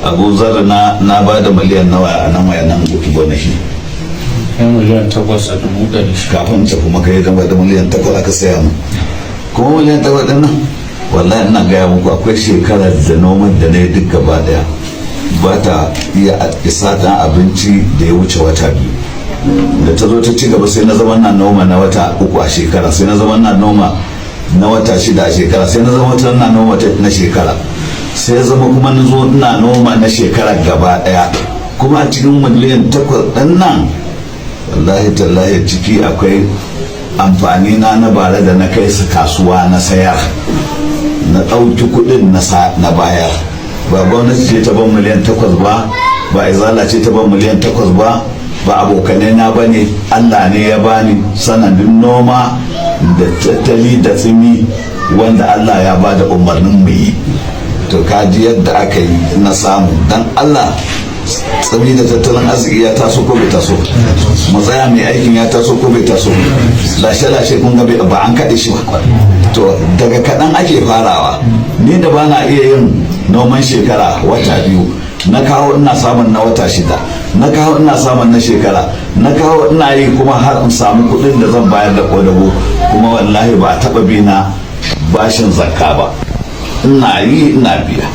Abu Zar na ba da miliyan nawa a nan wayannan gonaki. yan miliyan 8,100 kafin ta kuma kai gaba da miliyan 8 aka saya mu, kuma miliyan 8 din nan wallahi ina gaya muku akwai shekarar da noman da na yi duk gaba daya ba ta iya isa dan abinci da ya wuce wata biyu. Da ta zo ta ci gaba sai na zama na noma na wata 3 a shekara, sai na zama na noma na wata 6 a shekara, sai na zama na noma na shekara, sai ya zama kuma na zo ina noma na shekara gaba daya. Kuma a cikin miliyan 8 ɗin nan wallahi tallahi ciki akwai amfani na bara da na kai su kasuwa na sayar, na ɗauki kuɗin na bayar. Ba gwamnati ce ta ban miliyan 8 ba izala ce ta ban miliyan 8 ba abokanai na bane, Allah ne ya bani sanadin noma da tattali da tsimi wanda Allah ya ba da umarnin mu yi. To kaji yadda aka yi na samu dan Allah. Tsami da tattalin arziki ya taso ko bai taso, matsaya mai aikin ya taso ko bai taso, lashe-lashe kun ga ba an kaɗe shi ba. To daga kaɗan ake farawa. Ni da ba na iya yin noman shekara wata 2, na kawo ina samun na wata 6, na kawo ina samun na shekara, na kawo ina yi kuma har in samu kuɗin da zan bayar da ƙodago, kuma wallahi ba a taɓa bi na bashin zakka ba, ina yi ina biya.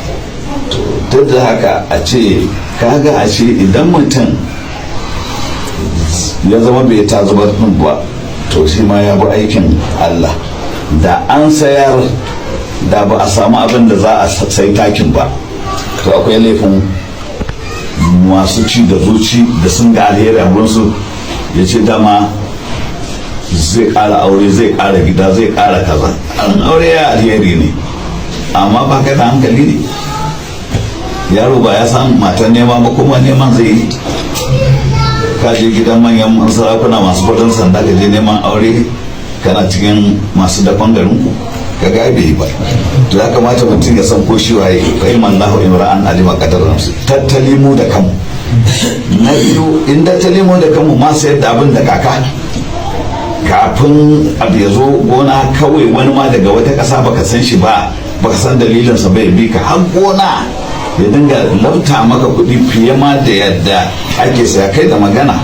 To duk da haka a ce kaga a ce idan mutum ya zama bai ta zubar din ba, to shi ma ya bi aikin Allah. Da an sayar da ba a samu abin da za a sai takin ba, to akwai laifin masu ci da zuci da sun ga alheri a gurinsu, ya ce dama zai ƙara aure, zai ƙara gida, zai ƙara kaza. An aure ya alheri ne, amma ba ka da hankali ne. Yaro ba ya san matan nema ba, kuma neman zai yi. Ka je gidan manyan sarakuna masu kudin sanda ka je neman aure, kana cikin masu dakon garinku, ka ga bai yi ba. To ya kamata mutum ya san ko shi waye, fa iman lahu imra'an alima qadar nafsi. Tattali mu da kanmu. Na biyu, in tattali mu da kanmu ma sayar da abin da kaka, kafin abu ya zo gona kawai wani ma daga wata ƙasa baka san shi ba, baka san dalilinsa bai bi ka har gona ya dinga lauta maka kuɗi fiye ma da yadda ake saya kai da magana.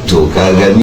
To ka gani